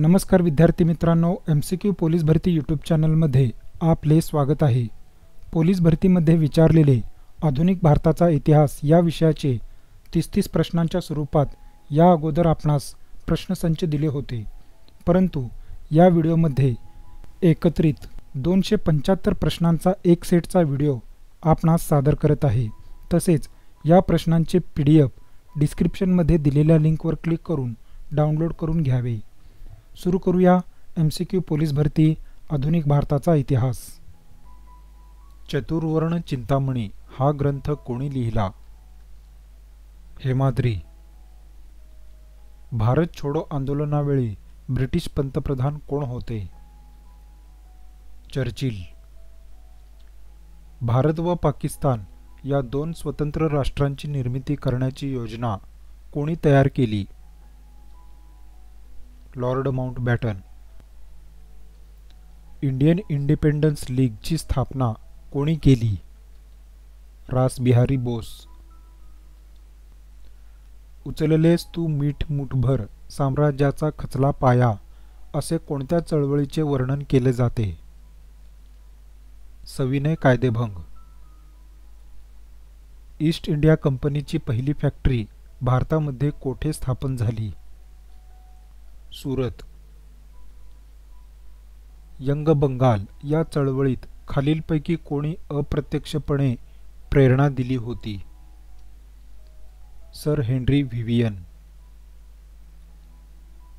नमस्कार विद्यार्थी मित्रांनो, MCQ पोलीस भरती यूट्यूब चॅनलमध्ये आपले स्वागत आहे। पोलीस भरतीमध्ये विचारलेले आधुनिक भारताचा इतिहास या विषयाचे 30 प्रश्नांच्या स्वरूपात या अगोदर आपणास प्रश्नसंच दिले होते, परंतु या व्हिडिओमध्ये एकत्रित 275 प्रश्नांचा एक सेटचा व्हिडिओ आपणास सादर करत आहे। तसेच या प्रश्नांचे PDF डिस्क्रिप्शनमध्ये दिलेल्या लिंकवर क्लिक करून डाउनलोड करून घ्यावे। सुरू करूया MCQ पोलीस भरती आधुनिक भारताचा इतिहास। चतुर्वर्ण चिंतामणी हा ग्रंथ कोणी लिहिला? हेमाद्री। भारत छोडो आंदोलनावेळी ब्रिटिश पंतप्रधान कोण होते? चर्चिल। भारत व पाकिस्तान या दोन स्वतंत्र राष्ट्रांची निर्मिती करण्याची योजना कोणी तयार केली? Lord Mountbatten. इंडियन इंडिपेंडन्स लीगची स्थापना कोणी केली? रासबिहारी बोस। उचललेस तू मीठ मुठभर साम्राज्याचा खचला पाया असे कोणत्या चळवळीचे वर्णन केले जाते? सविनय कायदेभंग। ईस्ट इंडिया कंपनीची पहिली फॅक्टरी भारतामध्ये कोठे स्थापन झाली? सुरत। यंग बंगाल या चळवळीत खालीलपैकी कोणी अप्रत्यक्षपणे प्रेरणा दिली होती? Sir Henry Vivian.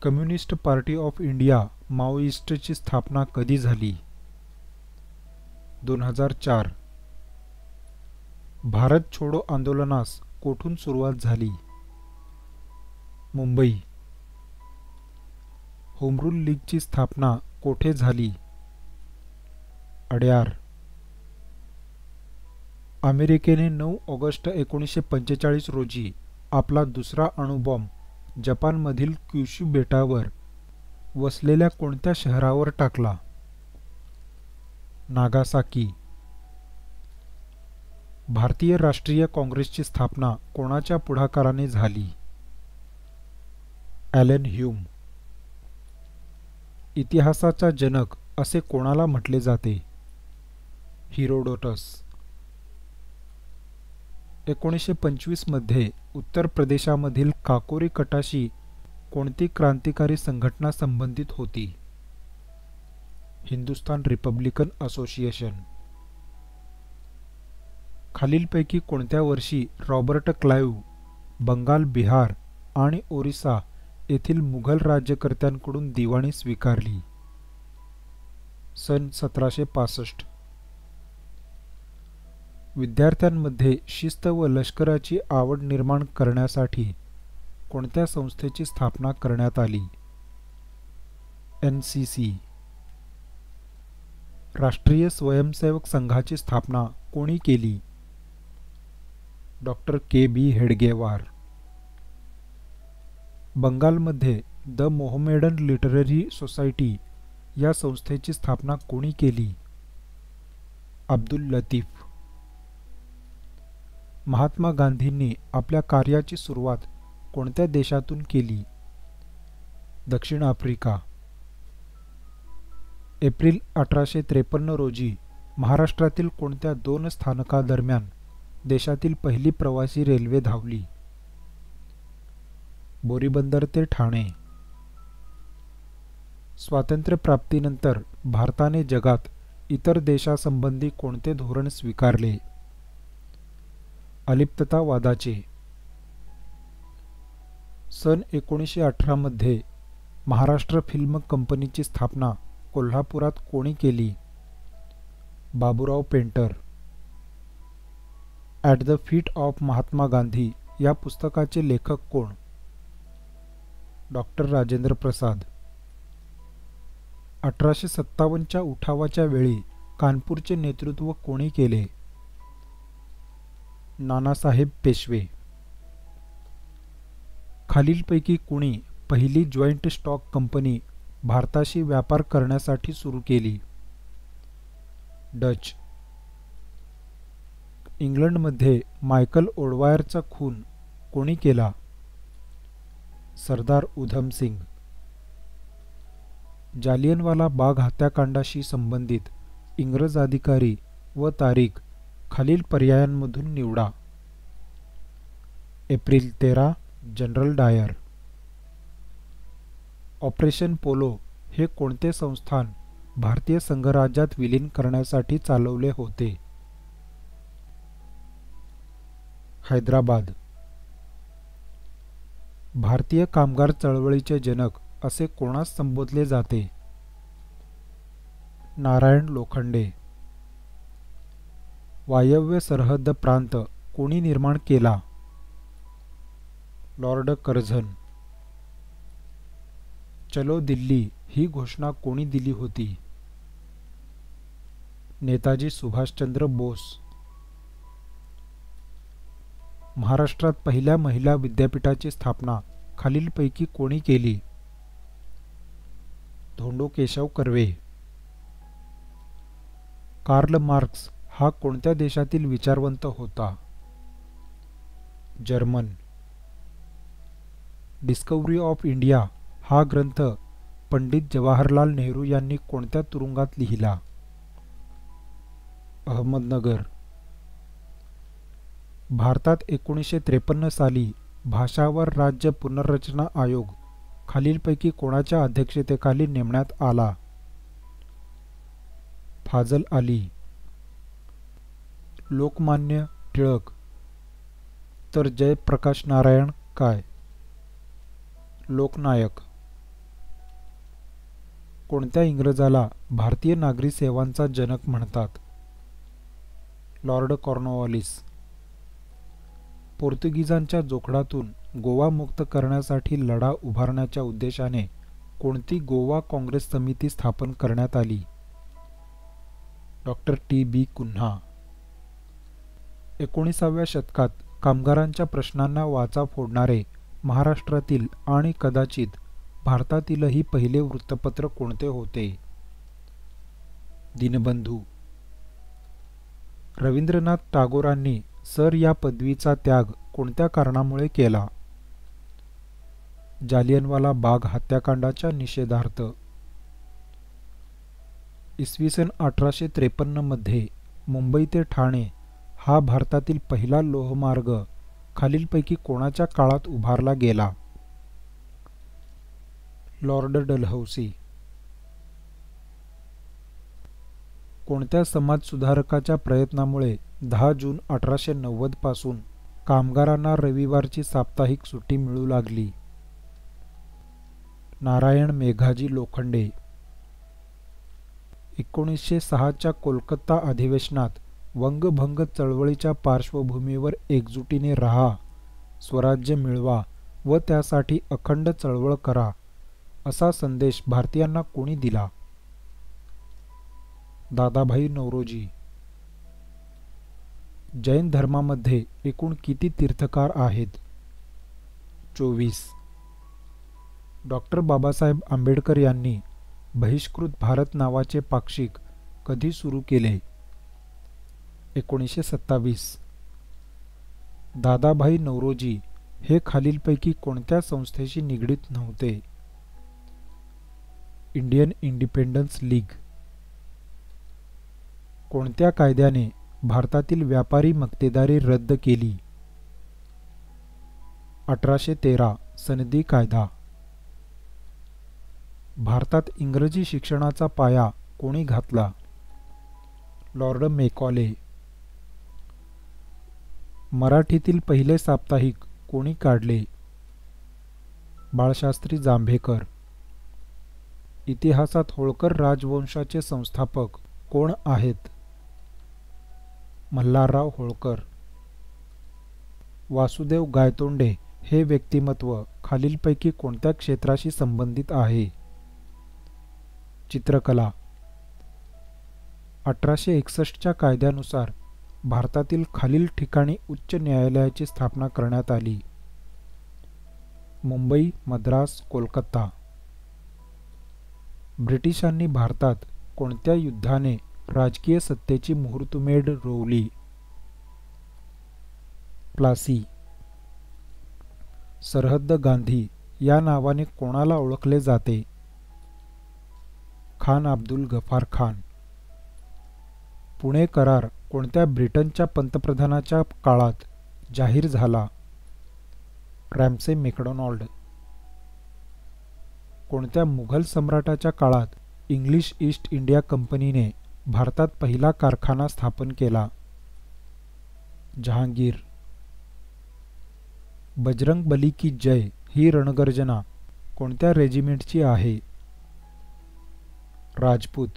Communist Party of India माओइस्टची स्थापना कधी झाली? 2004। भारत छोडो आंदोलनास कोठून सुरुवात झाली? मुंबई। होम रूल लीगची स्थापना कोठे झाली? अड्यार। अमेरिकेने 9 ऑगस्ट 1945 रोजी आपला दुसरा अणुबॉम्ब जपानमधील क्युशू बेटावर वसलेल्या कोणत्या शहरावर टाकला? नागासाकी। भारतीय राष्ट्रीय काँग्रेसची स्थापना कोणाच्या पुढाकाराने झाली? Allan Hume. इतिहासाचा जनक असे कोणाला म्हटले जाते? हिरोडोटस। 1925 मध्ये उत्तर प्रदेशामधील काकोरी कटाशी कोणती क्रांतिकारी संघटना संबंधित होती? Hindustan Republican association. खालीलपैकी कोणत्या वर्षी रॉबर्ट क्लाइव्ह बंगाल, बिहार आणि ओरिसा येथील मुघल राज्यकर्त्यांकडून दिवाणी स्वीकारली? सन 1765। विद्यार्थ्यांमध्ये शिस्त व लष्कराची आवड निर्माण करण्यासाठी कोणत्या संस्थेची स्थापना करण्यात आली? NCC। राष्ट्रीय स्वयंसेवक संघाची स्थापना कोणी केली? डॉ. KB हेडगेवार। बंगालमध्ये द मोहमेडन लिटररी सोसायटी या संस्थेची स्थापना कोणी केली? अब्दुल लतीफ। महात्मा गांधींनी आपल्या कार्याची सुरुवात कोणत्या देशातून केली? दक्षिण आफ्रिका। एप्रिल 1853 रोजी महाराष्ट्रातील कोणत्या 2 स्थानकादरम्यान देशातील पहिली प्रवासी रेल्वे धावली? बोरीबंदर ते ठाणे। स्वातंत्र्यप्राप्तीनंतर भारताने जगात इतर देशासंबंधी कोणते धोरण स्वीकारले? अलिप्ततावादाचे। सन 1918 मध्ये महाराष्ट्र फिल्म कंपनीची स्थापना कोल्हापुरात कोणी केली? Baburao painter. At the feet of Mahatma Gandhi या पुस्तकाचे लेखक कोण? डॉ. राजेंद्र प्रसाद। 1857च्या उठावाच्या वेळी कानपूरचे नेतृत्व कोणी केले? नानासाहेब पेशवे। खालीलपैकी कुणी पहिली जॉईंट स्टॉक कंपनी भारताशी व्यापार करण्यासाठी सुरू केली? डच। इंग्लंडमध्ये मायकल ओडवायरचा खून कोणी केला? सरदार उधम सिंग। जालियनवाला बाग हत्याकांडाशी संबंधित इंग्रज अधिकारी व तारीख खालील पर्यायांमधून निवडा. एप्रिल 13, जनरल डायर. ऑपरेशन पोलो हे कोणते संस्थान भारतीय संघराज्यात विलीन करण्यासाठी चालवले होते? हैदराबाद. भारतीय कामगार चळवळीचे जनक असे कोणास संबोधले जाते? नारायण लोखंडे. वायव्य सरहद्द प्रांत कोणी निर्माण केला? Lord Curzon. चलो दिल्ली ही घोषणा कोणी दिली होती? नेताजी सुभाषचंद्र बोस. महाराष्ट्रात पहिल्या महिला विद्यापीठाची स्थापना खालीलपैकी कोणी केली? धोंडो केशव कर्वे. कार्ल मार्क्स हा कोणत्या देशातील विचारवंत होता? जर्मन. डिस्कव्हरी ऑफ इंडिया हा ग्रंथ पंडित जवाहरलाल नेहरू यांनी कोणत्या तुरुंगात लिहिला? अहमदनगर. भारतात 1953 साली भाषावर राज्य पुनर्रचना आयोग खालीलपैकी कोणाच्या अध्यक्षतेखाली नेमण्यात आला? फाजल अली. लोकमान्य टिळक तर जयप्रकाश नारायण काय? लोकनायक. कोणत्या इंग्रजाला भारतीय नागरी सेवांचा जनक म्हणतात? Lord Cornwallis. पोर्तुगीजांच्या जोखडातून गोवा मुक्त करण्यासाठी लढा उभारण्याच्या उद्देशाने कोणती गोवा काँग्रेस समिती स्थापन करण्यात आली? Doctor TB. कुन्हा. 19व्या शतकात कामगारांच्या प्रश्नांना वाचा फोडणारे महाराष्ट्रातील आणि कदाचित भारतातीलही पहिले वृत्तपत्र कोणते होते? दीनबंधू. रवींद्रनाथ टागोरांनी सर या पदवीचा त्याग कोणत्या कारणामुळे केला? जालियनवाला बाग हत्याकांडाच्या निषेधार्थ. इसवी सन 1853 मध्ये मुंबई ते ठाणे हा भारतातील पहिला लोहमार्ग खालीलपैकी कोणाच्या काळात उभारला गेला? Lord Dalhousie. कोणत्या समाजसुधारकाच्या प्रयत्नामुळे 10 जून 1890 पासून कामगारांना रविवारची साप्ताहिक सुट्टी मिळू लागली? नारायण मेघाजी लोखंडे. 1906च्या कोलकाता अधिवेशनात वंगभंग चळवळीच्या पार्श्वभूमीवर एकजुटीने राहा, स्वराज्य मिळवा व त्यासाठी अखंड चळवळ करा असा संदेश भारतीयांना कोणी दिला? दादाभाई नौरोजी. जैन धर्मामध्ये एकूण किती तीर्थकार आहेत? 24. डॉक्टर बाबासाहेब आंबेडकर यांनी बहिष्कृत भारत नावाचे पाक्षिक कधी सुरू केले? 1927. दादाभाई नौरोजी हे खालीलपैकी कोणत्या संस्थेशी निगडीत नव्हते? Indian independence league. कोणत्या कायद्याने भारतातील व्यापारी मक्तेदारी रद्द केली? 1813 सनदी कायदा. भारतात इंग्रजी शिक्षणाचा पाया कोणी घातला? Lord Macaulay. मराठीतील पहिले साप्ताहिक कोणी काढले? बाळशास्त्री जांभेकर. इतिहासात होळकर राजवंशाचे संस्थापक कोण आहेत? मल्हारराव होळकर. वासुदेव गायतोंडे हे व्यक्तिमत्व खालीलपैकी कोणत्या क्षेत्राशी संबंधित आहे? चित्रकला. 1861च्या कायद्यानुसार भारतातील खालील ठिकाणी उच्च न्यायालयाची स्थापना करण्यात आली? मुंबई, मद्रास, कोलकाता. ब्रिटिशांनी भारतात कोणत्या युद्धाने राजकीय सत्तेची मुहूर्तमेढ रोवली? प्लासी. सरहद्द गांधी या नावाने कोणाला ओळखले जाते? खान अब्दुल गफार खान. पुणे करार कोणत्या ब्रिटनच्या पंतप्रधानाच्या काळात जाहीर झाला? Ramsay McDonald. कोणत्या मुघल सम्राटाच्या काळात इंग्लिश ईस्ट इंडिया कंपनीने भारतात पहिला कारखाना स्थापन केला? जहांगीर. बजरंग बली की जय ही रणगर्जना कोणत्या रेजिमेंटची आहे? राजपूत.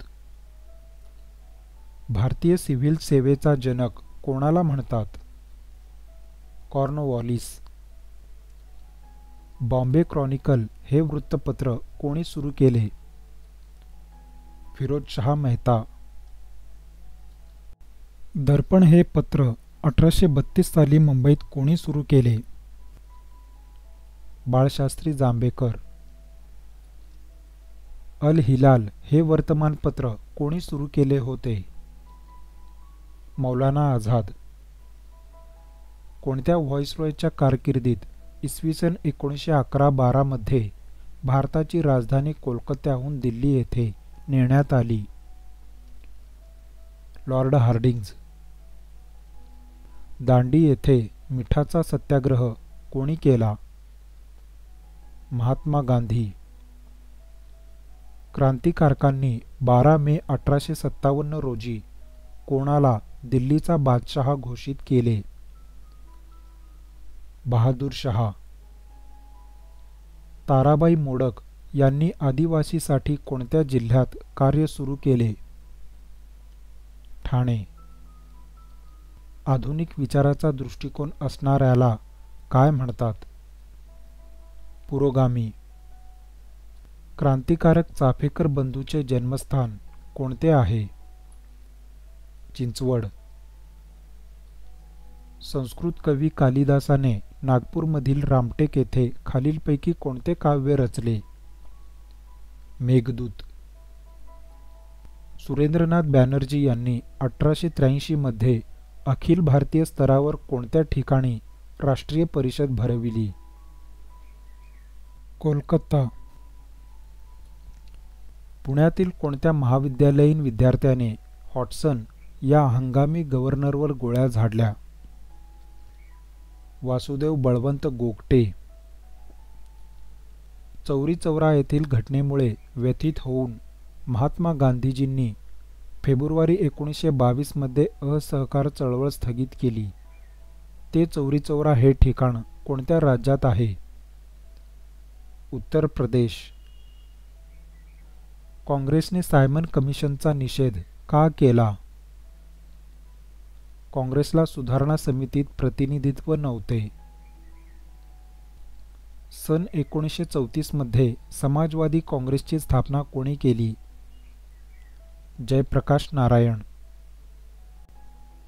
भारतीय सिव्हिल सेवेचा जनक कोणाला म्हणतात? कॉर्नवॉलिस. बॉम्बे क्रॉनिकल हे वृत्तपत्र कोणी सुरू केले? फिरोजशाह मेहता. दर्पण हे पत्र 1832 साली मुंबईत कोणी सुरू केले? बाळशास्त्री जांभेकर. अल हिलाल हे वर्तमानपत्र कोणी सुरू केले होते? मौलाना आझाद. कोणत्या व्हॉइसरॉयच्या कारकिर्दीत इसवी सन 1911-12 मध्ये भारताची राजधानी कोलकात्याहून दिल्ली येथे नेण्यात आली? लॉर्ड हार्डिंग्ज. दांडी येथे मिठाचा सत्याग्रह कोणी केला? महात्मा गांधी. क्रांतिकारकांनी 12 मे 1857 रोजी कोणाला दिल्लीचा बादशहा घोषित केले? बहादूर शाह. ताराबाई मोडक यांनी आदिवासीसाठी कोणत्या जिल्ह्यात कार्य सुरू केले? ठाणे. आधुनिक विचाराचा दृष्टिकोन असणाऱ्याला काय म्हणतात? पुरोगामी. क्रांतिकारक चाफेकर बंधूचे जन्मस्थान कोणते आहे? चिंचवड. संस्कृत कवी कालिदासाने नागपूरमधील रामटेक येथे खालीलपैकी कोणते काव्य रचले? मेघदूत. सुरेंद्रनाथ बॅनर्जी यांनी 1883 मध्ये अखिल भारतीय स्तरावर कोणत्या ठिकाणी राष्ट्रीय परिषद भरविली? कोलकाता. पुण्यातील कोणत्या महाविद्यालयीन विद्यार्थ्याने हॉटसन या हंगामी गव्हर्नरवर गोळ्या झाडल्या? वासुदेव बळवंत गोगटे. चौरी चौरा येथील घटनेमुळे व्यथित होऊन महात्मा गांधीजींनी फेब्रुवारी 1922 मध्ये असहकार चळवळ स्थगित केली. ते चौरी चौरा हे ठिकाण कोणत्या राज्यात आहे? उत्तर प्रदेश. काँग्रेसने सायमन कमिशनचा निषेध का केला? काँग्रेसला सुधारणा समितीत प्रतिनिधित्व नव्हते. सन 1934 मध्ये समाजवादी काँग्रेसची स्थापना कोणी केली? जयप्रकाश नारायण.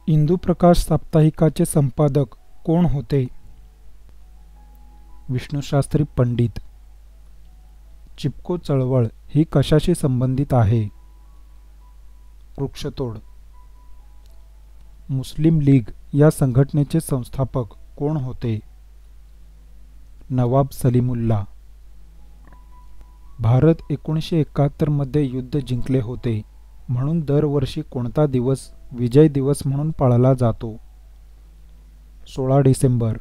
इंदुप्रकाश साप्ताहिकाचे संपादक कोण होते? विष्णुशास्त्री पंडित. चिपको चळवळ ही कशाशी संबंधित आहे? वृक्षतोड. मुस्लिम लीग या संघटनेचे संस्थापक कोण होते? नवाब सलीमुल्ला. भारत 1971 मध्ये युद्ध जिंकले होते म्हणून दरवर्षी कोणता दिवस विजय दिवस म्हणून पाळला जातो? 16 डिसेंबर.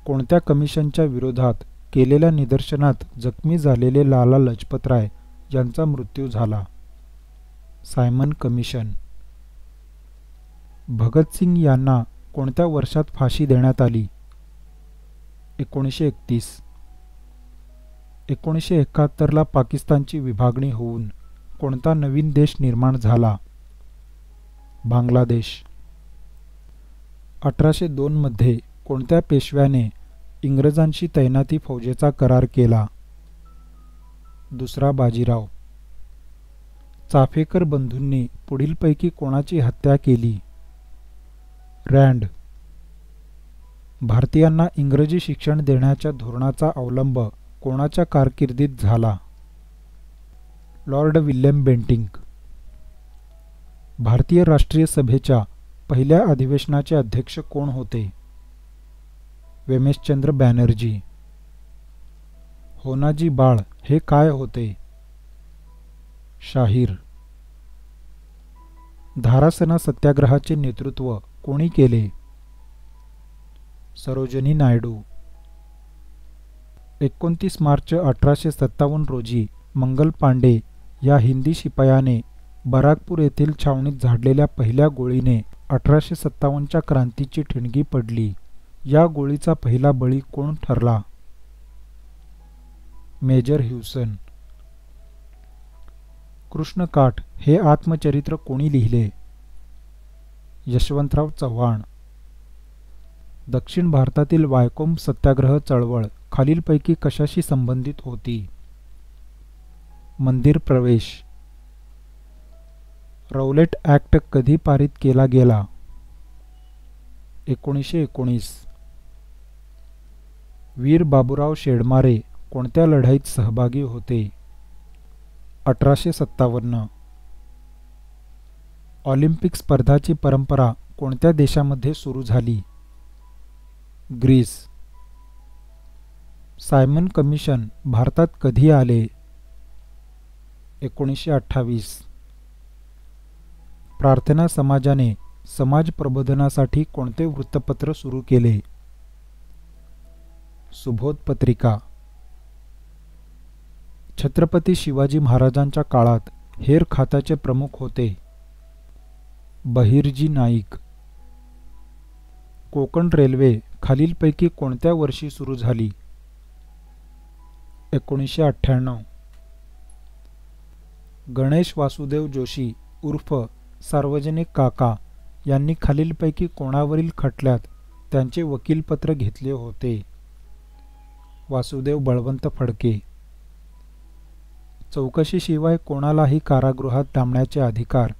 कोणत्या कमिशनच्या विरोधात केलेल्या निदर्शनात जखमी झालेले लाला लजपतराय यांचा मृत्यू झाला? Simon commission. भगतसिंग यांना कोणत्या वर्षात फाशी देण्यात आली? 1931. 1971 ला पाकिस्तानची विभागणी होऊन कोणता नवीन देश निर्माण झाला? बांगलादेश. 1802 मध्ये कोणत्या पेशव्याने इंग्रजांशी तैनाती फौजेचा करार केला? दुसरा बाजीराव. चाफेकर बंधूंनी पुढीलपैकी कोणाची हत्या केली? रँड. भारतीयांना इंग्रजी शिक्षण देण्याच्या धोरणाचा अवलंब कोणाच्या कारकिर्दीत झाला? Lord William Bentinck. भारतीय राष्ट्रीय सभेच्या पहिल्या अधिवेशनाचे अध्यक्ष कोण होते? वेमेशचंद्र बॅनर्जी. होनाजी बाळ हे काय होते? शाहीर. धारासना सत्याग्रहाचे नेतृत्व कोणी केले? सरोजिनी नायडू. 29 मार्च 1857 रोजी मंगल पांडे या हिंदी शिपायाने बराकपूर येथील छावणीत झाडलेल्या पहिल्या गोळीने 1857च्या क्रांतीची ठिणगी पडली. या गोळीचा पहिला बळी कोण ठरला? मेजर ह्युसन. कृष्णकाठ हे आत्मचरित्र कोणी लिहिले? यशवंतराव चव्हाण. दक्षिण भारतातील वायकोम सत्याग्रह चळवळ खालीलपैकी कशाशी संबंधित होती? मंदिर प्रवेश. रौलेट ॲक्ट कधी पारित केला गेला? 1919. वीर बाबूराव शेडमारे कोणत्या लढाईत सहभागी होते? 1857. ऑलिम्पिक स्पर्धाची परंपरा कोणत्या देशामध्ये सुरू झाली? ग्रीस. सायमन कमिशन भारतात कधी आले? 1928. प्रार्थना समाजाने समाज प्रबोधनासाठी कोणते वृत्तपत्र सुरू केले? सुबोध पत्रिका. छत्रपती शिवाजी महाराजांच्या काळात हेर खात्याचे प्रमुख होते? बहिर्जी नाईक. कोकण रेल्वे खालीलपैकी कोणत्या वर्षी सुरू झाली? 1998. गणेश वासुदेव जोशी उर्फ सार्वजनिक काका यांनी खालीलपैकी कोणावरील खटल्यात त्यांचे वकीलपत्र घेतले होते? वासुदेव बळवंत फडके. चौकशीशिवाय कोणालाही कारागृहात डांबण्याचे अधिकार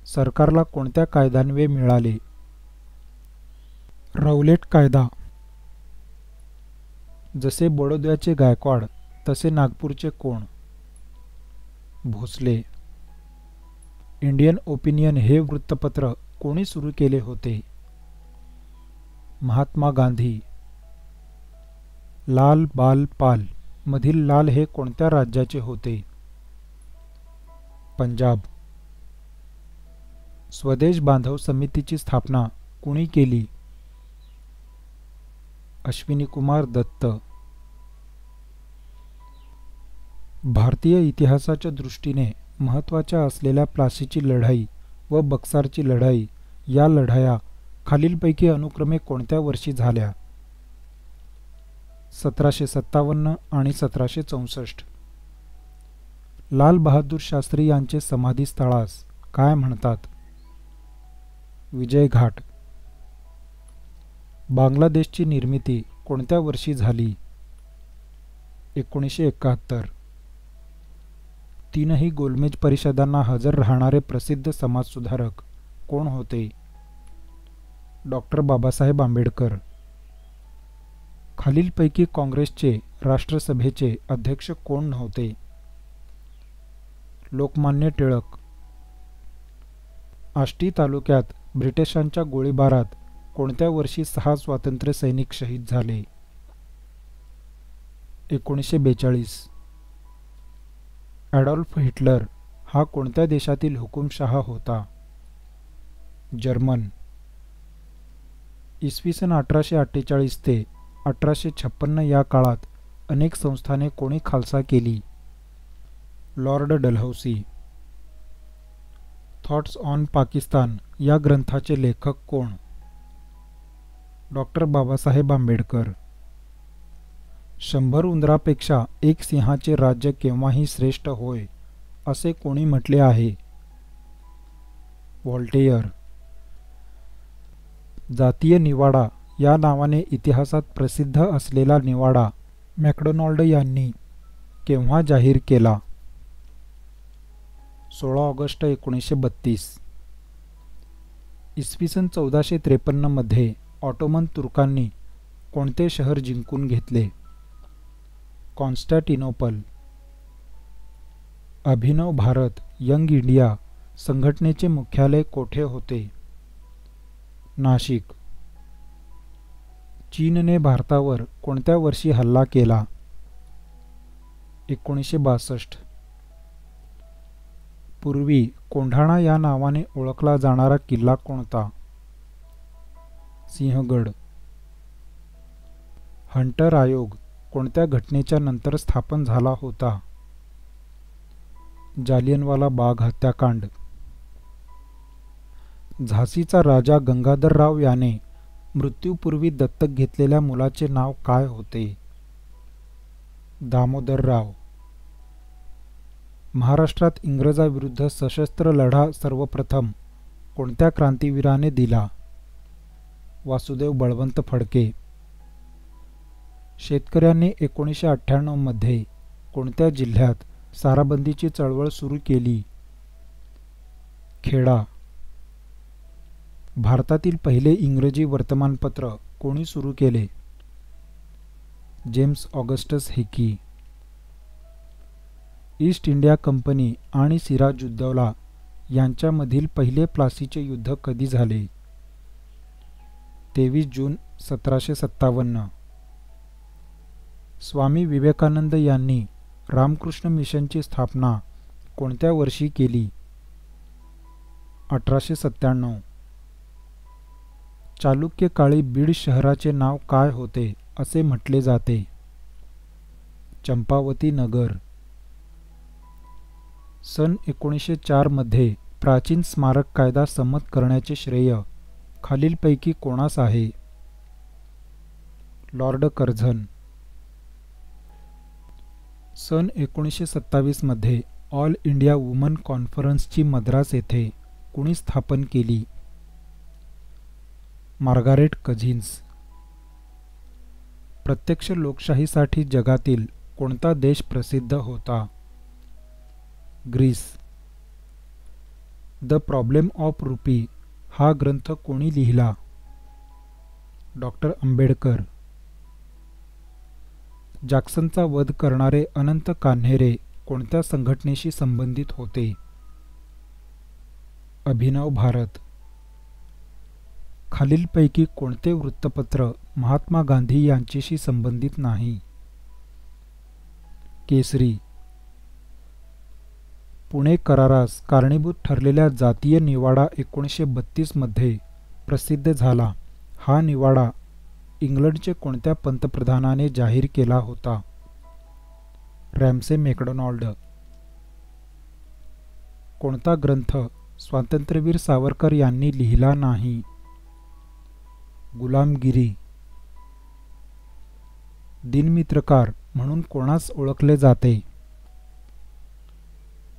सरकारला कोणत्या कायद्यान्वये मिळाले? रौलेट कायदा. जसे बडोद्याचे गायकवाड तसे नागपूरचे कोण? भोसले. इंडियन ओपिनियन हे वृत्तपत्र कोणी सुरू केले होते? महात्मा गांधी. लाल बाल पाल मधील लाल हे कोणत्या राज्याचे होते? पंजाब. स्वदेश बांधव समितीची स्थापना कुणी केली? अश्विनीकुमार दत्त. भारतीय इतिहासाच्या दृष्टीने महत्त्वाच्या असलेल्या प्लासीची लढाई व बक्सारची लढाई या लढाया खालीलपैकी अनुक्रमे कोणत्या वर्षी झाल्या? 1757 आणि 1764. लाल बहादूर शास्त्री यांचे समाधीस्थळास काय म्हणतात? विजय घाट. बांगलादेशची निर्मिती कोणत्या वर्षी झाली? 1971. तीनही गोलमेज परिषदांना हजर राहणारे प्रसिद्ध समाजसुधारक कोण होते? डॉक्टर बाबासाहेब आंबेडकर. खालीलपैकी काँग्रेसचे राष्ट्रसभेचे अध्यक्ष कोण नव्हते? लोकमान्य टिळक. आष्टी तालुक्यात ब्रिटिशांच्या गोळीबारात कोणत्या वर्षी 6 स्वातंत्र्य सैनिक शहीद झाले? 1942. ॲडॉल्फ हिटलर हा कोणत्या देशातील हुकुमशहा होता? जर्मन. इसवी सन 1848 ते 1856 या काळात अनेक संस्थाने कोणी खालसा केली? Lord Dalhousie. Thoughts on Pakistan या ग्रंथाचे लेखक कोण? डॉक्टर बाबासाहेब आंबेडकर. 100 उंदरापेक्षा एक सिंहाचे राज्य केव्हाही श्रेष्ठ होय असे कोणी म्हटले आहे? व्हॉल्टेयर. जातीय निवाडा या नावाने इतिहासात प्रसिद्ध असलेला निवाडा मॅकडोनाल्ड यांनी केव्हा जाहीर केला? 16 ऑगस्ट 1932. इसवी सन 1453 मध्ये ऑटोमन तुर्कांनी कोणते शहर जिंकून घेतले? कॉन्स्टॅन्टिनोपल. अभिनव भारत यंग इंडिया संघटनेचे मुख्यालय कोठे होते? नाशिक. चीनने भारतावर कोणत्या वर्षी हल्ला केला? 1962. पूर्वी कोंढाणा या नावाने ओळखला जाणारा किल्ला कोणता? सिंहगड. हंटर आयोग कोणत्या घटनेच्या नंतर स्थापन झाला होता? जालियनवाला बाग हत्याकांड. झाशीचा राजा गंगाधरराव याने मृत्यूपूर्वी दत्तक घेतलेल्या मुलाचे नाव काय होते? दामोदरराव. महाराष्ट्रात इंग्रजाविरुद्ध सशस्त्र लढा सर्वप्रथम कोणत्या क्रांतीवीराने दिला? वासुदेव बळवंत फडके. शेतकऱ्यांनी 1998 मध्ये कोणत्या जिल्ह्यात साराबंदीची चळवळ सुरू केली? खेडा. भारतातील पहिले इंग्रजी वर्तमानपत्र कोणी सुरू केले? James Augustus Hicky. East India Company आणि सिराजुद्दौला यांच्यामधील पहिले प्लासीचे युद्ध कधी झाले? 23 जून 1757. स्वामी विवेकानंद यांनी रामकृष्ण मिशनची स्थापना कोणत्या वर्षी केली? 1897. चालुक्य काळी बीड शहराचे नाव काय होते असे म्हटले जाते? चंपावती नगर. सन 1904 मध्ये प्राचीन स्मारक कायदा संमत करण्याचे श्रेय खालीलपैकी कोणास आहे? Lord Curzon. सन 1927 मध्ये ऑल इंडिया वुमन कॉन्फरन्सची मद्रास येथे कुणी स्थापन केली? Margaret Cousins. प्रत्यक्ष लोकशाहीसाठी जगातील कोणता देश प्रसिद्ध होता? Greece. The problem of rupee हा ग्रंथ कोणी लिहिला? डॉक्टर आंबेडकर. जॅक्सनचा वध करणारे अनंत कान्हेरे कोणत्या संघटनेशी संबंधित होते? अभिनव भारत. खालीलपैकी कोणते वृत्तपत्र महात्मा गांधी यांच्याशी संबंधित नाही? केसरी. पुणे करारास कारणीभूत ठरलेल्या जातीय निवाडा 1932 मध्ये प्रसिद्ध झाला. हा निवाडा इंग्लंडचे कोणत्या पंतप्रधानाने जाहीर केला होता? Ramsay McDonald. कोणता ग्रंथ स्वातंत्र्यवीर सावरकर यांनी लिहिला नाही? गुलामगिरी. दिनमित्रकार म्हणून कोणास ओळखले जाते?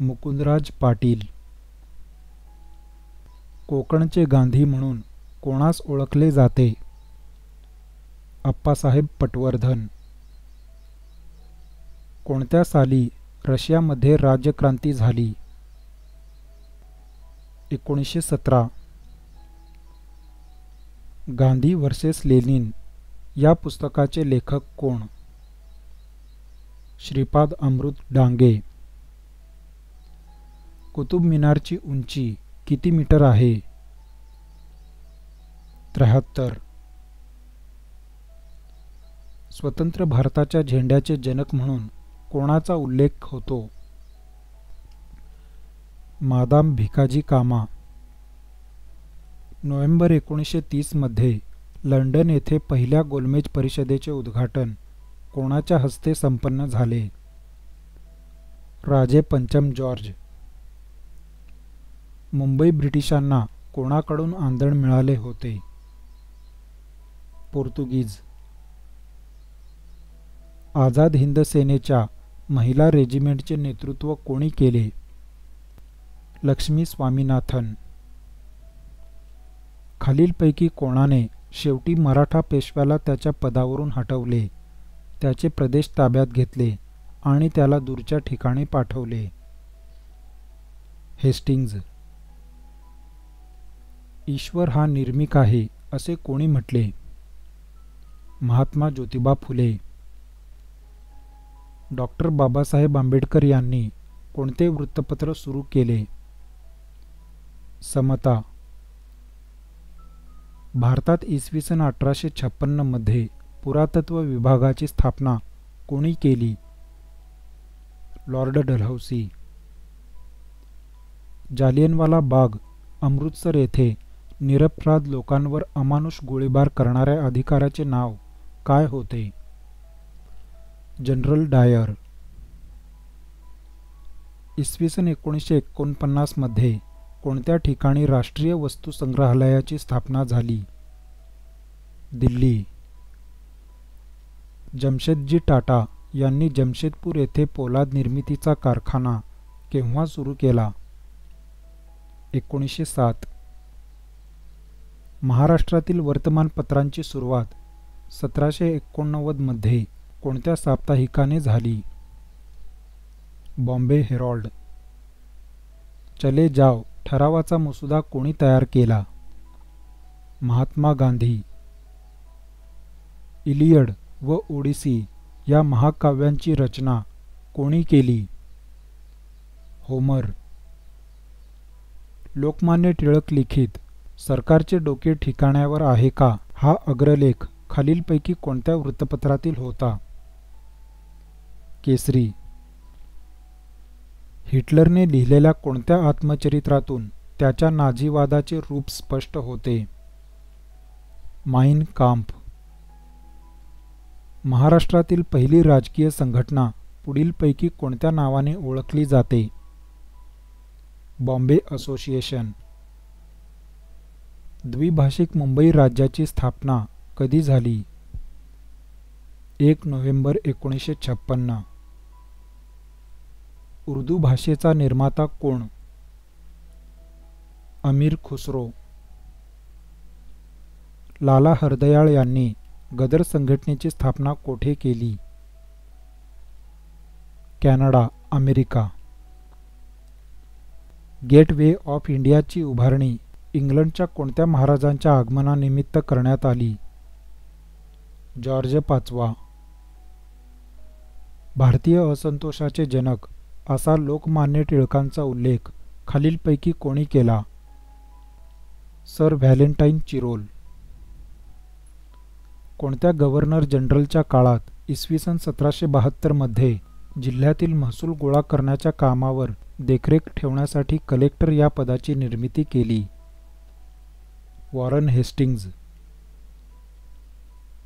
मुकुंदराज पाटील. कोकणचे गांधी म्हणून कोणास ओळखले जाते? अप्पासाहेब पटवर्धन. कोणत्या साली रशियामध्ये राज्यक्रांती झाली? 1917. गांधी व्हर्सेस लेनिन या पुस्तकाचे लेखक कोण? श्रीपाद अमृत डांगे. कुतुब मिनारची उंची किती मीटर आहे? 73. स्वतंत्र भारताच्या झेंड्याचे जनक म्हणून कोणाचा उल्लेख होतो? मादाम भिकाजी कामा. नोव्हेंबर 1930 मध्ये लंडन येथे पहिल्या गोलमेज परिषदेचे उद्घाटन कोणाच्या हस्ते संपन्न झाले? राजे पंचम जॉर्ज. मुंबई ब्रिटिशांना कोणाकडून आंदण मिळाले होते? पोर्तुगीज. आझाद हिंद सेनेच्या महिला रेजिमेंटचे नेतृत्व कोणी केले? लक्ष्मी स्वामीनाथन. खालीलपैकी कोणाने शेवटी मराठा पेशव्याला त्याच्या पदावरून हटवले, त्याचे प्रदेश ताब्यात घेतले आणि त्याला दूरच्या ठिकाणी पाठवले? हेस्टिंग्ज. ईश्वर हा निर्मिक आहे असे कोणी म्हटले? महात्मा ज्योतिबा फुले. डॉक्टर बाबासाहेब आंबेडकर यांनी कोणते वृत्तपत्र सुरू केले? समता. भारतात इसवी सन 1856 मध्ये पुरातत्व विभागाची स्थापना कोणी केली? Lord Dalhousie. जालियनवाला बाग, अमृतसर येथे निरपराध लोकांवर अमानुष गोळीबार करणाऱ्या अधिकाऱ्याचे नाव काय होते? जनरल डायर. इसवी सन 1949 मध्ये कोणत्या ठिकाणी राष्ट्रीय वस्तू संग्रहालयाची स्थापना झाली? दिल्ली. जमशेदजी टाटा यांनी जमशेदपूर येथे पोलाद निर्मितीचा कारखाना केव्हा सुरू केला? 1907. महाराष्ट्रातील वर्तमानपत्रांची सुरुवात 1789 मध्ये कोणत्या साप्ताहिकाने झाली? बॉम्बे हेरॉल्ड. चले जाव ठरावाचा मसुदा कोणी तयार केला? महात्मा गांधी. इलियड व ओडिसी या महाकाव्यांची रचना कोणी केली? होमर. लोकमान्य टिळक लिखित सरकारचे डोके ठिकाण्यावर आहे का हा अग्रलेख खालीलपैकी कोणत्या वृत्तपत्रातील होता? केसरी. हिटलरने लिहिलेल्या कोणत्या आत्मचरित्रातून त्याच्या नाझीवादाचे रूप स्पष्ट होते? माइन काम्फ. महाराष्ट्रातील पहिली राजकीय संघटना पुढीलपैकी कोणत्या नावाने ओळखली जाते? बॉम्बे असोसिएशन. द्विभाषिक मुंबई राज्याची स्थापना कधी झाली? 1 नोव्हेंबर 1956. उर्दू भाषेचा निर्माता कोण? अमीर खुसरो. लाला हरदयाळ यांनी गदर संघटनेची स्थापना कोठे केली? Canada, America. Gateway of इंडियाची उभारणी इंग्लंडच्या कोणत्या महाराजांच्या आगमनानिमित्त करण्यात आली? जॉर्ज पाचवा. भारतीय असंतोषाचे जनक असा लोकमान्य टिळकांचा उल्लेख खालीलपैकी कोणी केला? Sir Valentine Chirol. कोणत्या गव्हर्नर जनरलच्या काळात इसवी सन 1772 मध्ये जिल्ह्यातील महसूल गोळा करण्याच्या कामावर देखरेख ठेवण्यासाठी कलेक्टर या पदाची निर्मिती केली? Warren Hastings.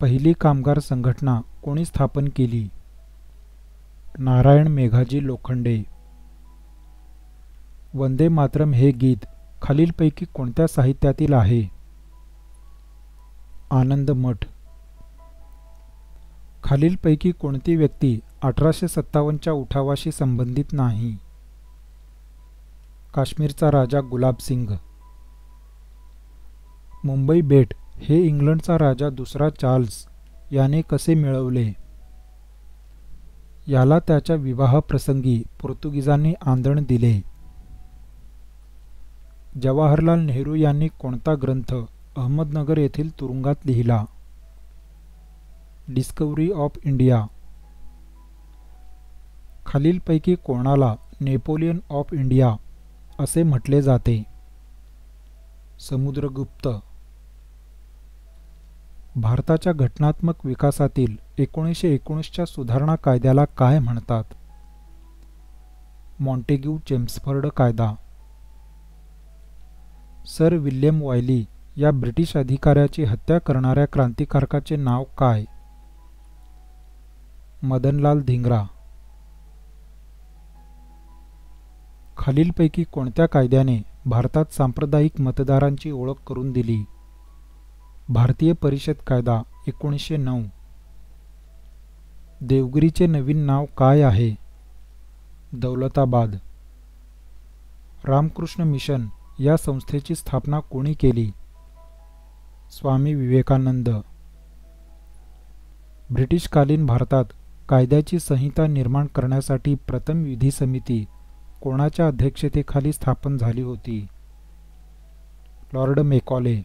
पहिली कामगार संघटना कोणी स्थापन केली? नारायण मेघाजी लोखंडे. वंदे मातरम हे गीत खालीलपैकी कोणत्या साहित्यातील आहे? आनंद मठ. खालीलपैकी कोणती व्यक्ती 1857च्या उठावाशी संबंधित नाही? काश्मीरचा राजा गुलाब सिंग. मुंबई बेट हे इंग्लंडचा राजा दुसरा चार्ल्स याने कसे मिळवले? याला त्याच्या विवाहाप्रसंगी पोर्तुगीजांनी आंदण दिले. जवाहरलाल नेहरू यांनी कोणता ग्रंथ अहमदनगर येथील तुरुंगात लिहिला? Discovery of India. खालीलपैकी कोणाला नेपोलियन ऑफ इंडिया असे म्हटले जाते? समुद्रगुप्त. भारताच्या घटनात्मक विकासातील 1919च्या सुधारणा कायद्याला काय म्हणतात? मॉन्टेग्यू चेम्सफर्ड कायदा. सर विल्यम वायली या ब्रिटिश अधिकाऱ्याची हत्या करणाऱ्या क्रांतिकारकाचे नाव काय? मदनलाल धिंग्रा. खालीलपैकी कोणत्या कायद्याने भारतात सांप्रदायिक मतदारांची ओळख करून दिली? भारतीय परिषद कायदा 1909. देवगिरीचे नवीन नाव काय आहे? दौलताबाद. रामकृष्ण मिशन या संस्थेची स्थापना कोणी केली? स्वामी विवेकानंद. ब्रिटिशकालीन भारतात कायद्याची संहिता निर्माण करण्यासाठी प्रथम विधी समिती कोणाच्या अध्यक्षतेखाली स्थापन झाली होती? Lord Macaulay.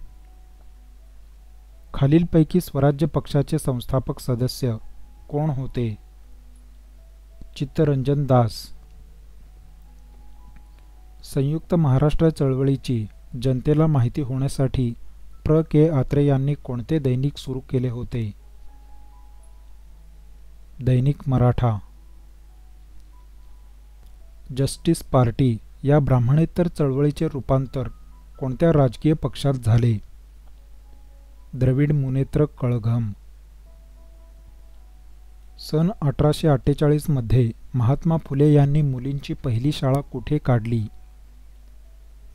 खालीलपैकी स्वराज्य पक्षाचे संस्थापक सदस्य कोण होते? चित्तरंजन दास. संयुक्त महाराष्ट्र चळवळीची जनतेला माहिती होण्यासाठी प्र. के. आत्रे यांनी कोणते दैनिक सुरू केले होते? दैनिक मराठा. जस्टिस पार्टी या ब्राह्मणेतर चळवळीचे रूपांतर कोणत्या राजकीय पक्षात झाले? द्रविड मुनेत्र कळघम. सन 1848 मध्ये महात्मा फुले यांनी मुलींची पहिली शाळा कुठे काढली?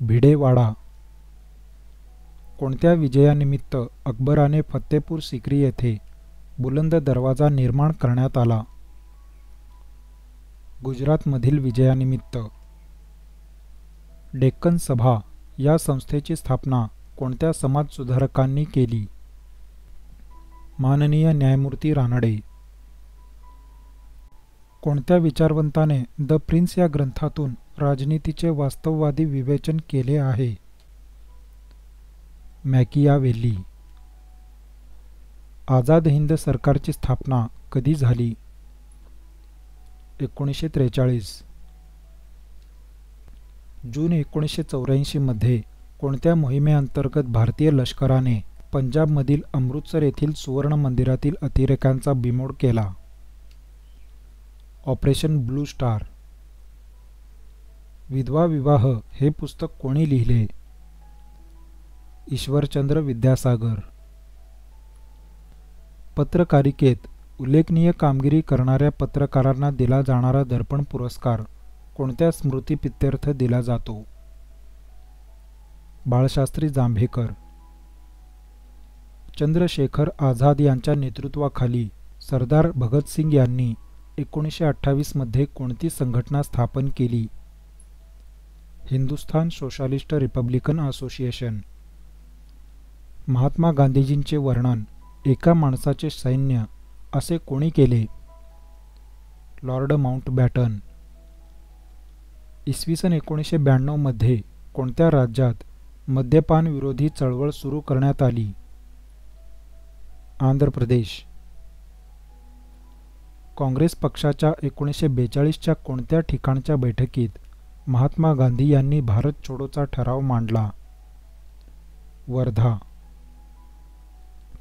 भिडेवाडा. कोणत्या विजयानिमित्त अकबराने फत्तेपूर सिक्री येथे बुलंद दरवाजा निर्माण करण्यात आला? गुजरातमधील विजयानिमित्त. डेक्कन सभा या संस्थेची स्थापना कोणत्या समाजसुधारकांनी केली? माननीय न्यायमूर्ती रानडे. कोणत्या विचारवंताने द प्रिन्स या ग्रंथातून राजनीतीचे वास्तववादी विवेचन केले आहे? मॅकियावेल्ली. आझाद हिंद सरकारची स्थापना कधी झाली? 1943. जून 1984 मध्ये कोणत्या मोहिमेअंतर्गत भारतीय लष्कराने पंजाबमधील अमृतसर येथील सुवर्ण मंदिरातील अतिरेक्यांचा बिमोड केला? Operation blue star. विधवा विवाह हे पुस्तक कोणी लिहिले? ईश्वरचंद्र विद्यासागर. पत्रकारिकेत उल्लेखनीय कामगिरी करणाऱ्या पत्रकारांना दिला जाणारा दर्पण पुरस्कार कोणत्या स्मृतिप्रित्यर्थ दिला जातो? बाळशास्त्री जांभेकर. चंद्रशेखर आझाद यांच्या नेतृत्वाखाली सरदार भगतसिंग यांनी 1928 मध्ये कोणती संघटना स्थापन केली? Hindustan socialist Republican association. Mahatma गांधीजींचे वर्णन एका माणसाचे सैन्य असे कोणी केले? Lord Mountbatten. इसवी सन 1992 मध्ये कोणत्या राज्यात मद्यपान विरोधी चळवळ सुरू करण्यात आली? आंध्र प्रदेश. काँग्रेस पक्षाच्या 1942च्या कोणत्या ठिकाणच्या बैठकीत महात्मा गांधी यांनी भारत छोडोचा ठराव मांडला? वर्धा.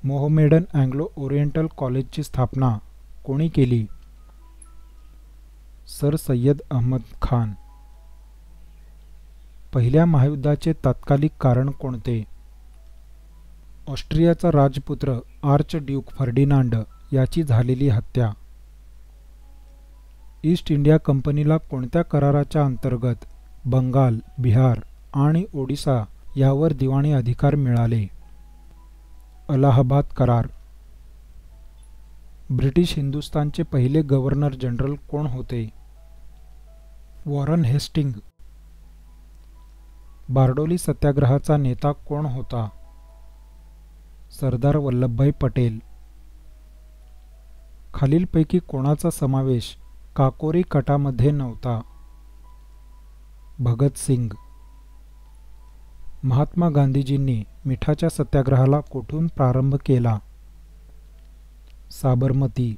मोहमेडन अँग्लो ओरिएंटल कॉलेजची स्थापना कोणी केली? सर सय्यद अहमद खान. पहिल्या महायुद्धाचे तात्कालिक कारण कोणते? ऑस्ट्रियाचा राजपुत्र आर्च ड्यूक फर्डिनांड याची झालेली हत्या. ईस्ट इंडिया कंपनीला कोणत्या कराराच्या अंतर्गत बंगाल, बिहार आणि ओडिसा यावर दिवाणी अधिकार मिळाले? अलाहाबाद करार. ब्रिटिश हिंदुस्थानचे पहिले गव्हर्नर जनरल कोण होते? Warren Hasting. बारडोली सत्याग्रहाचा नेता कोण होता? सरदार वल्लभभाई पटेल. खालीलपैकी कोणाचा समावेश काकोरी कटामध्ये नव्हता? भगतसिंग. महात्मा गांधीजींनी मिठाच्या सत्याग्रहाला कोठून प्रारंभ केला? साबरमती.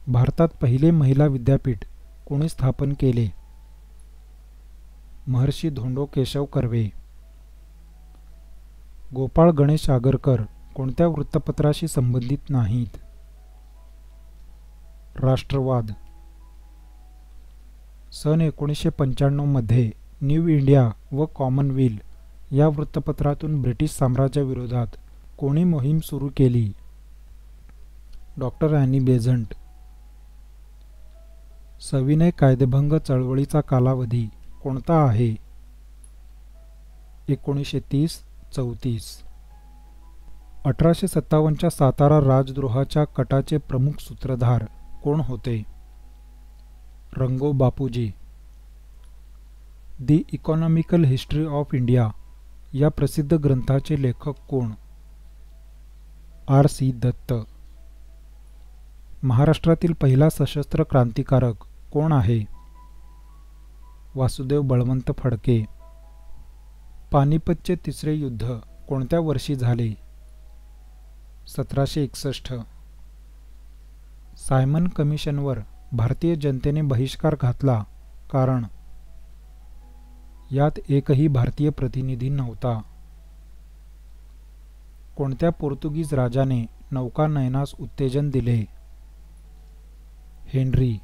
भारतात पहिले महिला विद्यापीठ कोणी स्थापन केले? महर्षी धोंडो केशव कर्वे. गोपाळ गणेश आगरकर कोणत्या वृत्तपत्राशी संबंधित नाहीत? राष्ट्रवाद. सन 1995 मध्ये न्यू इंडिया व कॉमनवेल्थ या वृत्तपत्रातून ब्रिटिश साम्राज्याविरोधात कोणी मोहीम सुरू केली? Doctor Annie Besant. सविनय कायदेभंग चळवळीचा कालावधी कोणता आहे? 1930-34. 1857च्या सातारा राजद्रोहाच्या कटाचे प्रमुख सूत्रधार कोण होते? रंगो बापूजी. दी इकॉनॉमिकल हिस्ट्री ऑफ इंडिया या प्रसिद्ध ग्रंथाचे लेखक कोण? R.C. दत्त. महाराष्ट्रातील पहिला सशस्त्र क्रांतिकारक कोण आहे? वासुदेव बळवंत फडके. पानिपतचे तिसरे युद्ध कोणत्या वर्षी झाले? 1761. सायमन कमिशनवर भारतीय जनतेने बहिष्कार घातला कारण यात एकही भारतीय प्रतिनिधी नव्हता. कोणत्या पोर्तुगीज राजाने नौकानयनास उत्तेजन दिले? हेनरी.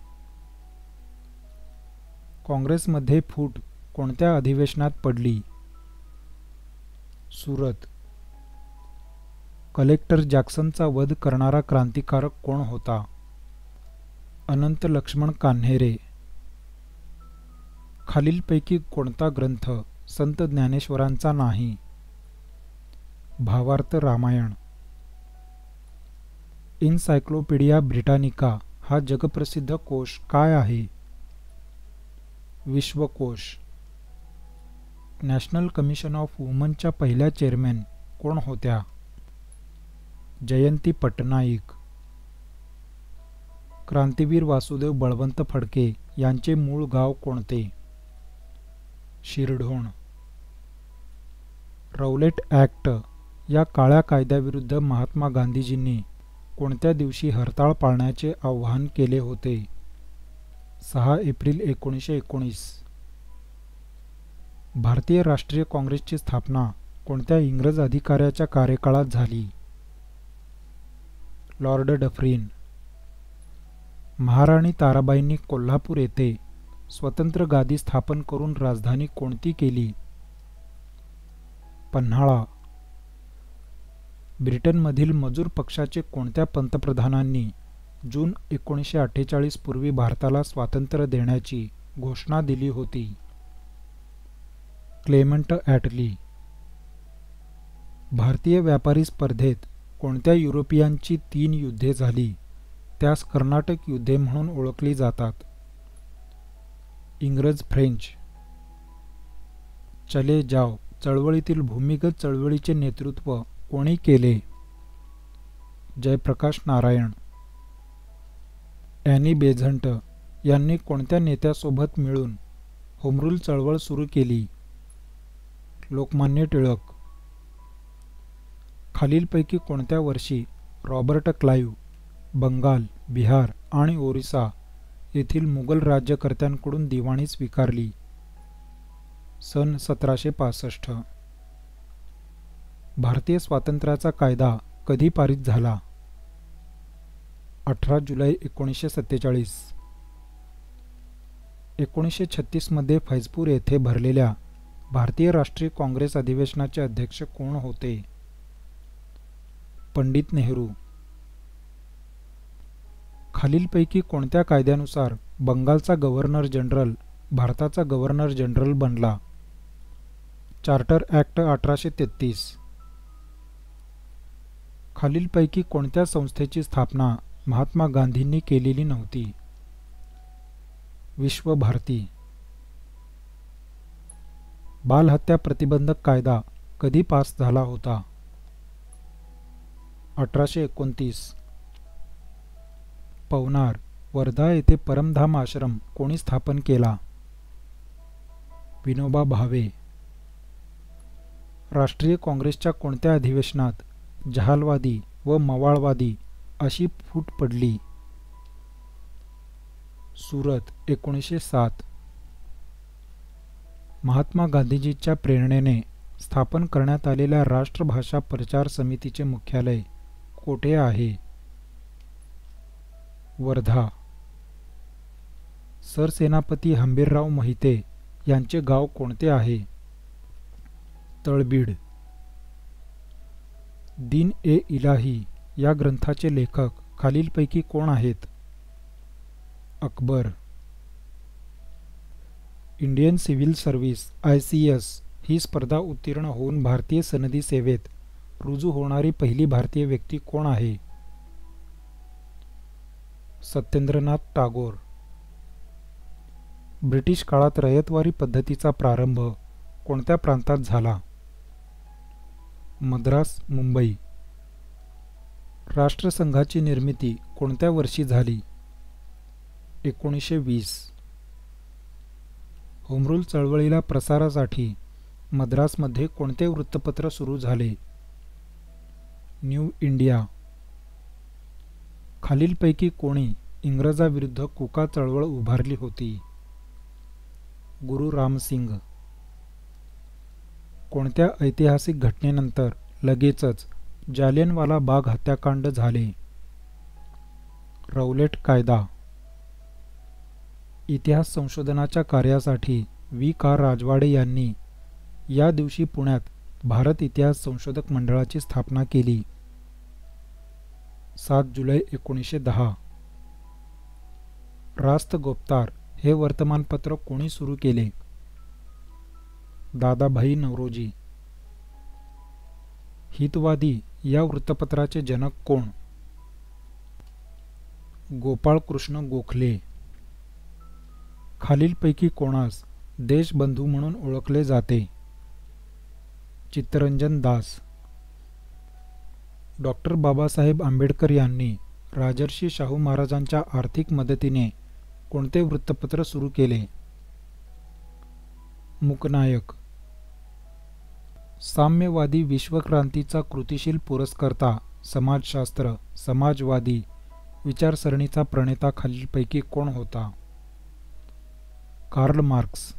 काँग्रेसमध्ये फूट कोणत्या अधिवेशनात पडली? सुरत. कलेक्टर जॅक्सनचा वध करणारा क्रांतिकारक कोण होता? अनंत लक्ष्मण कान्हेरे. खालीलपैकी कोणता ग्रंथ संत ज्ञानेश्वरांचा नाही? भावार्थ रामायण. इनसायक्लोपीडिया ब्रिटानिका हा जगप्रसिद्ध कोश काय आहे? विश्वकोश. नॅशनल कमिशन ऑफ वुमनच्या पहिल्या चेअरमॅन कोण होत्या? जयंती पटनाईक. क्रांतीवीर वासुदेव बळवंत फडके यांचे मूळ गाव कोणते? शिरढोण. रौलेट ॲक्ट या काळ्या कायद्याविरुद्ध महात्मा गांधीजींनी कोणत्या दिवशी हरताळ पाळण्याचे आवाहन केले होते? 6 एप्रिल 1919. भारतीय राष्ट्रीय काँग्रेसची स्थापना कोणत्या इंग्रज अधिकाऱ्याच्या कार्यकाळात झाली? Lord Dufferin. महाराणी ताराबाईंनी कोल्हापूर येथे स्वतंत्र गादी स्थापन करून राजधानी कोणती केली? पन्हाळा. ब्रिटनमधील मजूर पक्षाचे कोणत्या पंतप्रधानांनी जून 1948 पूर्वी भारताला स्वातंत्र्य देण्याची घोषणा दिली होती? क्लेमेंट ॲटली. भारतीय व्यापारी स्पर्धेत कोणत्या युरोपियनची 3 युद्धे झाली? त्यास कर्नाटक युद्धे म्हणून ओळखली जातात. इंग्रज फ्रेंच. चले जाव चळवळीतील भूमिगत चळवळीचे नेतृत्व कोणी केले? जयप्रकाश नारायण. ॲनी बेझंट यांनी कोणत्या नेत्यासोबत मिळून होमरूल चळवळ सुरू केली? लोकमान्य टिळक. खालीलपैकी कोणत्या वर्षी रॉबर्ट क्लाइव्ह बंगाल, बिहार आणि ओरिसा येथील मुघल राज्यकर्त्यांकडून दिवाणी स्वीकारली? सन 1765. भारतीय स्वातंत्र्याचा कायदा कधी पारित झाला? 18 जुलै 1947. 1936 मध्ये फैजपूर येथे भरलेल्या भारतीय राष्ट्रीय काँग्रेस अधिवेशनाचे अध्यक्ष कोण होते? पंडित नेहरू. खालीलपैकी कोणत्या कायद्यानुसार बंगालचा गव्हर्नर जनरल भारताचा गव्हर्नर जनरल बनला? Charter act 1833. खालीलपैकी कोणत्या संस्थेची स्थापना महात्मा गांधींनी केलेली नव्हती? विश्व भारती. बालहत्या प्रतिबंधक कायदा कधी पास झाला होता? 1829. पवनार, वर्धा येथे परमधाम आश्रम कोणी स्थापन केला? विनोबा भावे. राष्ट्रीय काँग्रेसच्या कोणत्या अधिवेशनात जहालवादी व मवाळवादी अशी फूट पडली? सुरत 1907. महात्मा गांधीजींच्या प्रेरणेने स्थापन करण्यात आलेल्या राष्ट्रभाषा प्रचार समितीचे मुख्यालय कोठे आहे? वर्धा. सरसेनापती हंबीरराव मोहिते यांचे गाव कोणते आहे? तळबीड. दीन ए इलाही या ग्रंथाचे लेखक खालीलपैकी कोण आहेत? Akbar. Indian civil service ICS ही स्पर्धा उत्तीर्ण होऊन भारतीय सनदी सेवेत रुजू होणारी पहिली भारतीय व्यक्ती कोण आहे? सत्येंद्रनाथ टागोर. ब्रिटिश काळात रयतवारी पद्धतीचा प्रारंभ कोणत्या प्रांतात झाला? मद्रास, मुंबई. राष्ट्रसंघाची निर्मिती कोणत्या वर्षी झाली? 1920. होमरूल चळवळीला प्रसारासाठी मद्रासमध्ये कोणते वृत्तपत्र सुरू झाले? New India. खालीलपैकी कोणी इंग्रजाविरुद्ध कुका चळवळ उभारली होती? गुरु रामसिंग. कोणत्या ऐतिहासिक घटनेनंतर लगेचच जालियनवाला बाग हत्याकांड झाले? रौलेट कायदा. इतिहास संशोधनाच्या कार्यासाठी V. राजवाडे यांनी या दिवशी पुण्यात भारत इतिहास संशोधक मंडळाची स्थापना केली. 7 जुलै 1910. रास्त गोपतार हे वर्तमानपत्र कोणी सुरू केले? दादाभाई नौरोजी. हितवादी या वृत्तपत्राचे जनक कोण? गोपाळकृष्ण गोखले. खालीलपैकी कोणास देशबंधू म्हणून ओळखले जाते? चित्तरंजन दास. डॉक्टर बाबासाहेब आंबेडकर यांनी राजर्षी शाहू महाराजांच्या आर्थिक मदतीने कोणते वृत्तपत्र सुरू केले? मूकनायक. साम्यवादी विश्वक्रांतीचा कृतिशील पुरस्कर्ता, समाजशास्त्र, समाजवादी विचारसरणीचा प्रणेता खालीलपैकी कोण होता? Karl Marx.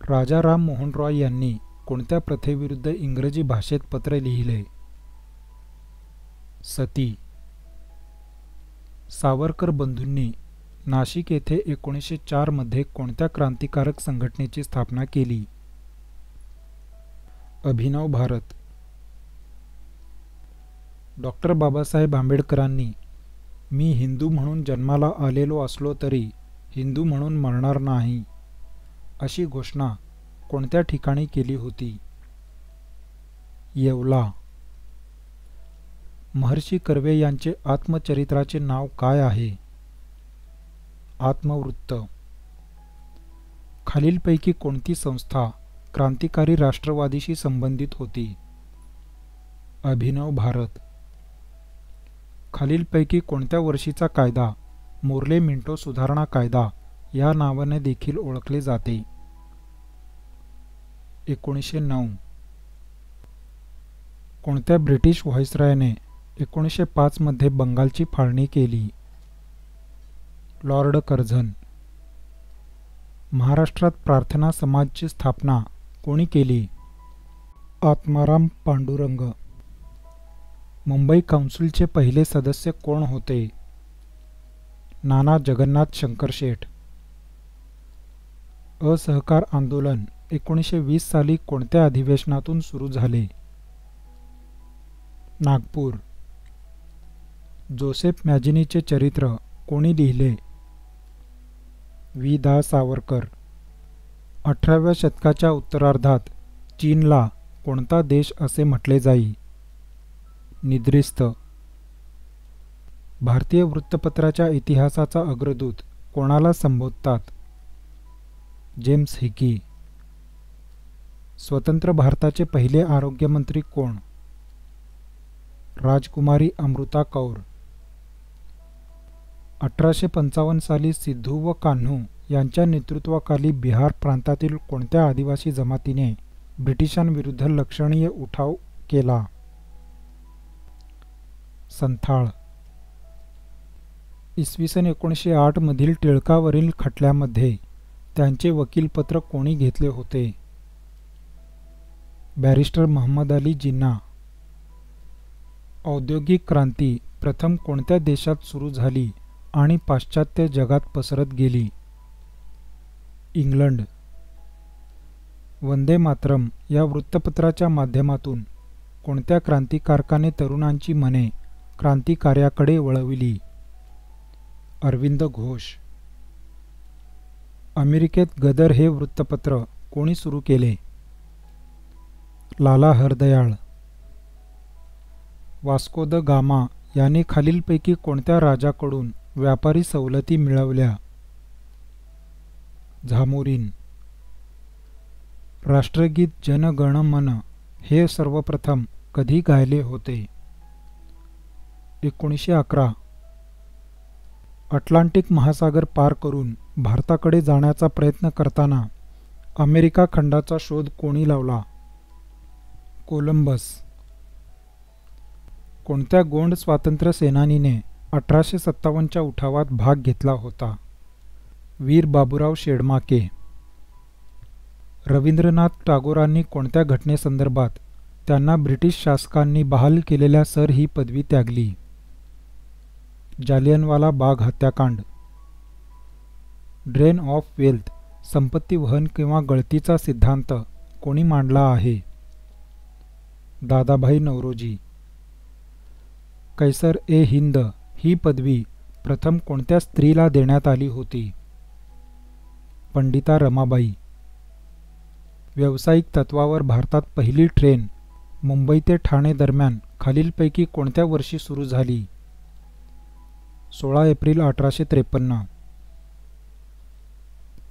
राजा राम मोहन रॉय यांनी कोणत्या प्रथेविरुद्ध इंग्रजी भाषेत पत्र लिहिले? सती. सावरकर बंधूंनी नाशिक येथे 1904 मध्ये कोणत्या क्रांतिकारक संघटनेची स्थापना केली? अभिनव भारत. डॉक्टर बाबासाहेब आंबेडकरांनी मी हिंदू म्हणून जन्माला आलेलो असलो तरी हिंदू म्हणून मरणार नाही अशी घोषणा कोणत्या ठिकाणी केली होती? येवला. महर्षी कर्वे यांचे आत्मचरित्राचे नाव काय आहे? आत्मवृत्त. खालीलपैकी कोणती संस्था क्रांतिकारी राष्ट्रवादीशी संबंधित होती? अभिनव भारत. खालीलपैकी कोणत्या वर्षीचा कायदा मोर्ले मिंटो सुधारणा कायदा या नावाने देखील ओळखले जाते? 1909. कोणत्या ब्रिटिश व्हाईसरॉयने 1905 मध्ये बंगालची फाळणी केली? Lord Curzon. महाराष्ट्रात प्रार्थना समाजची स्थापना कोणी केली? आत्माराम पांडुरंग. मुंबई काउन्सिलचे पहिले सदस्य कोण होते? नाना जगन्नाथ शंकरशेठ. असहकार आंदोलन 1920 साली कोणत्या अधिवेशनातून सुरू झाले? नागपूर. जोसेफ मॅजिनीचे चरित्र कोणी लिहिले? V. सावरकर. 18व्या शतकाच्या उत्तरार्धात चीनला कोणता देश असे म्हटले जाई? निद्रिस्त. भारतीय वृत्तपत्राच्या इतिहासाचा अग्रदूत कोणाला संबोधतात? James Hicky. स्वतंत्र भारताचे पहिले आरोग्यमंत्री कोण? राजकुमारी अमृता कौर. 1855 साली सिद्धू व कान्हू यांच्या नेतृत्वाखाली बिहार प्रांतातील कोणत्या आदिवासी जमातीने ब्रिटिशांविरुद्ध लक्षणीय उठाव केला? संथाळ. इसवी सन 1908 मधील टिळकावरील खटल्यामध्ये त्यांचे वकीलपत्र कोणी घेतले होते? बॅरिस्टर महंमद अली जिन्ना. औद्योगिक क्रांती प्रथम कोणत्या देशात सुरू झाली आणि पाश्चात्य जगात पसरत गेली? इंग्लंड. वंदे मातरम या वृत्तपत्राच्या माध्यमातून कोणत्या क्रांतिकारकाने तरुणांची मने क्रांतिकार्याकडे वळविली? अरविंद घोष. अमेरिकेत गदर हे वृत्तपत्र कोणी सुरू केले? लाला हरदयाळ. वास्को द गामा याने खालीलपैकी कोणत्या राजाकडून व्यापारी सवलती मिळवल्या? झामोरीन. राष्ट्रगीत जन गण मन हे सर्वप्रथम कधी गायले होते? 1911. अटलांटिक महासागर पार करून भारताकडे जाण्याचा प्रयत्न करताना अमेरिका खंडाचा शोध कोणी लावला? कोलंबस. कोणत्या गोंड स्वातंत्र्य सेनानीने 1857च्या उठावात भाग घेतला होता? वीर बाबूराव शेडमाके. रवींद्रनाथ टागोरांनी कोणत्या घटनेसंदर्भात त्यांना ब्रिटिश शासकांनी बहाल केलेल्या सर ही पदवी त्यागली? जालियनवाला बाग हत्याकांड. ड्रेन ऑफ वेल्थ संपत्ती वहन किंवा गळतीचा सिद्धांत कोणी मांडला आहे? दादाभाई नौरोजी. कैसर ए हिंद ही पदवी प्रथम कोणत्या स्त्रीला देण्यात आली होती? पंडिता रमाबाई. व्यावसायिक तत्वावर भारतात पहिली ट्रेन मुंबई ते ठाणे दरम्यान खालीलपैकी कोणत्या वर्षी सुरू झाली? 16 एप्रिल 1853.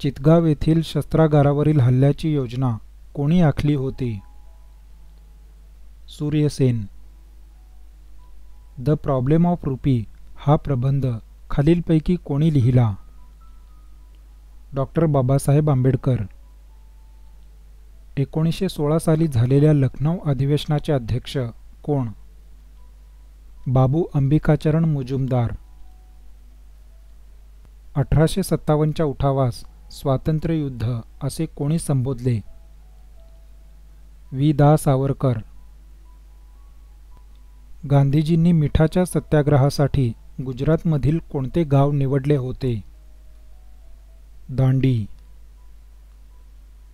चितगाव येथील शस्त्रागारावरील हल्ल्याची योजना कोणी आखली होती? Suryasen. The problem of rupee हा प्रबंध खालीलपैकी कोणी लिहिला? डॉक्टर बाबासाहेब आंबेडकर. 1916 साली झालेल्या लखनौ अधिवेशनाचे अध्यक्ष कोण? बाबू अंबिकाचरण मुजुमदार. 1857च्या उठावास स्वातंत्र्ययुद्ध असे कोणी संबोधले? वि. दा. सावरकर. गांधीजींनी मिठाच्या सत्याग्रहासाठी गुजरातमधील कोणते गाव निवडले होते? दांडी.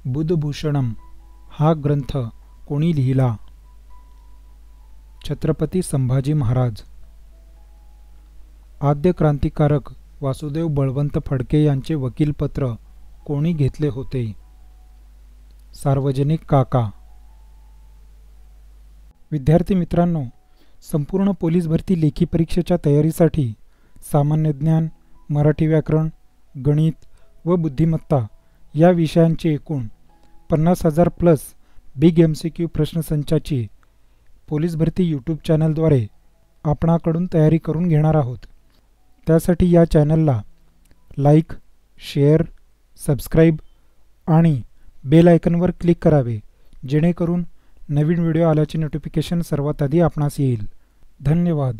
बुधभूषणम हा ग्रंथ कोणी लिहिला? छत्रपती संभाजी महाराज. आद्य क्रांतिकारक वासुदेव बळवंत फडके यांचे वकीलपत्र कोणी घेतले होते? सार्वजनिक काका. विद्यार्थी मित्रांनो, संपूर्ण पोलीस भरती लेखी परीक्षेच्या तयारीसाठी सामान्य ज्ञान, मराठी व्याकरण, गणित व बुद्धिमत्ता या विषयांचे एकूण 50,000 प्लस बिग MCQ प्रश्नसंचाची पोलीस भरती यूट्यूब चॅनलद्वारे आपणाकडून तयारी करून घेणार आहोत. त्यासाठी या चॅनलला लाईक, शेअर, सबस्क्राईब आणि बेल आयकनवर क्लिक करावे, जेणेकरून नवीन व्हिडिओ आल्याचे नोटिफिकेशन सर्वात आधी आपणास येईल. धन्यवाद.